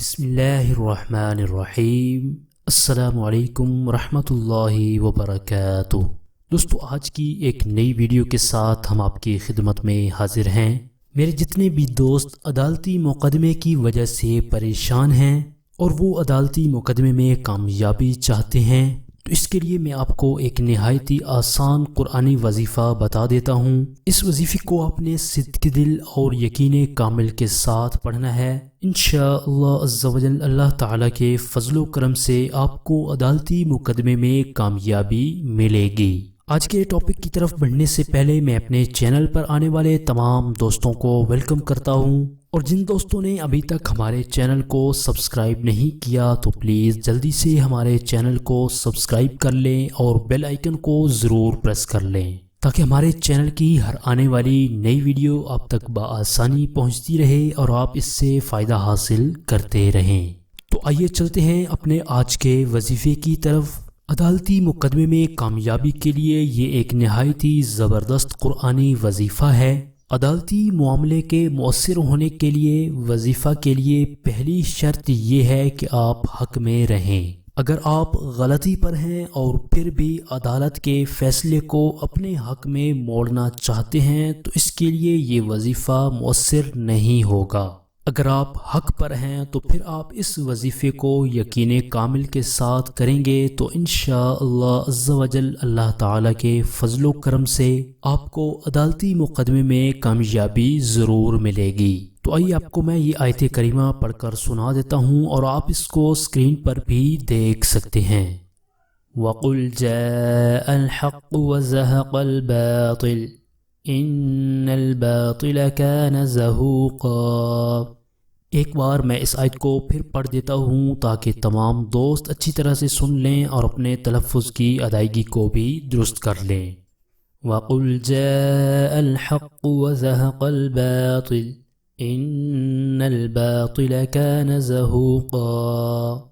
बिस्मिल्लाहिर्रहमानिर्रहीम। अस्सलामु अलैकुम रहमतुल्लाहि वबरकातुह। दोस्तों, आज की एक नई वीडियो के साथ हम आपकी खिदमत में हाजिर हैं। मेरे जितने भी दोस्त अदालती मुकदमे की वजह से परेशान हैं और वो अदालती मुकदमे में कामयाबी चाहते हैं, तो इसके लिए मैं आपको एक निहायती आसान कुरानी वजीफ़ा बता देता हूँ। इस वजीफ़े को आपने सिद्क़ दिल और यकीन कामिल के साथ पढ़ना है। इंशाअल्लाह अज़्ज़ा वजल अल्लाह ताला के फजलो करम से आपको अदालती मुकदमे में कामयाबी मिलेगी। आज के टॉपिक की तरफ बढ़ने से पहले मैं अपने चैनल पर आने वाले तमाम दोस्तों को वेलकम करता हूं, और जिन दोस्तों ने अभी तक हमारे चैनल को सब्सक्राइब नहीं किया तो प्लीज़ जल्दी से हमारे चैनल को सब्सक्राइब कर लें और बेल आइकन को ज़रूर प्रेस कर लें, ताकि हमारे चैनल की हर आने वाली नई वीडियो आप तक बआसानी पहुंचती रहे और आप इससे फ़ायदा हासिल करते रहें। तो आइए चलते हैं अपने आज के वजीफ़े की तरफ। अदालती मुकदमे में कामयाबी के लिए ये एक नहायती ज़बरदस्त कुरानी वजीफ़ा है। अदालती मामले के मुअस्सिर होने के लिए वजीफ़ा के लिए पहली शर्त ये है कि आप हक में रहें। अगर आप गलती पर हैं और फिर भी अदालत के फैसले को अपने हक में मोड़ना चाहते हैं तो इसके लिए ये वजीफ़ा मुअस्सिर नहीं होगा। अगर आप हक पर हैं तो फिर आप इस वजीफ़े को यकीन कामिल के साथ करेंगे तो इंशाअल्लाह अज़्ज़ा वजल अल्लाह ताला के फजलो करम से आपको अदालती मुकदमे में कामयाबी ज़रूर मिलेगी। तो आइए आपको मैं ये आयत करीमा पढ़कर सुना देता हूँ और आप इसको स्क्रीन पर भी देख सकते हैं। वक़ुल जाअल हक़्क़ु व ज़हक़ल बातिल इन्नल बातिल कान ज़हूक़ा। एक बार मैं इस आयत को फिर पढ़ देता हूँ ताकि तमाम दोस्त अच्छी तरह से सुन लें और अपने तलफ़्फ़ुज़ की अदायगी को भी दुरुस्त कर लें। वक़ुल जाअल हक़्क़ु व ज़हक़ल बातिल इन्नल बातिल कान ज़हूक़ा।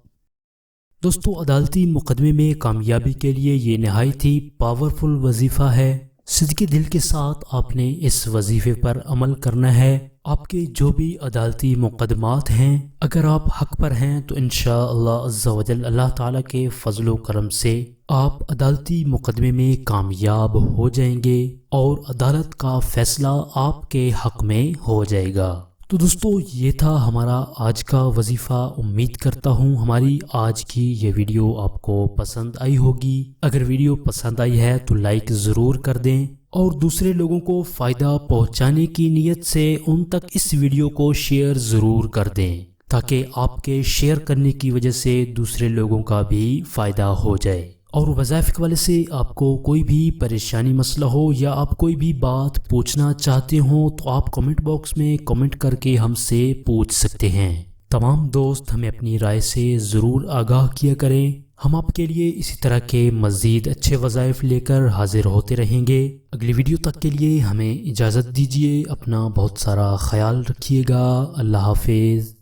दोस्तों, अदालती मुकदमे में कामयाबी के लिए ये नहायत ही पावरफुल वजीफ़ा है। सिद्क़ दिल के साथ आपने इस वजीफ़े पर अमल करना है। आपके जो भी अदालती मुकदमात हैं, अगर आप हक पर हैं तो इंशाअल्लाह अज़्ज़ा वजल अल्लाह ताला के फजलो करम से आप अदालती मुकदमे में कामयाब हो जाएंगे और अदालत का फ़ैसला आपके हक में हो जाएगा। तो दोस्तों, ये था हमारा आज का वजीफ़ा। उम्मीद करता हूँ हमारी आज की ये वीडियो आपको पसंद आई होगी। अगर वीडियो पसंद आई है तो लाइक ज़रूर कर दें और दूसरे लोगों को फ़ायदा पहुँचाने की नीयत से उन तक इस वीडियो को शेयर ज़रूर कर दें, ताकि आपके शेयर करने की वजह से दूसरे लोगों का भी फ़ायदा हो जाए। और वज़ाइफ़ के वाले से आपको कोई भी परेशानी मसला हो या आप कोई भी बात पूछना चाहते हो तो आप कमेंट बॉक्स में कमेंट करके हमसे पूछ सकते हैं। तमाम दोस्त हमें अपनी राय से ज़रूर आगाह किया करें। हम आपके लिए इसी तरह के मज़ीद अच्छे वज़ाइफ़ लेकर हाजिर होते रहेंगे। अगली वीडियो तक के लिए हमें इजाज़त दीजिए। अपना बहुत सारा ख्याल रखिएगा। अल्लाह हाफिज़।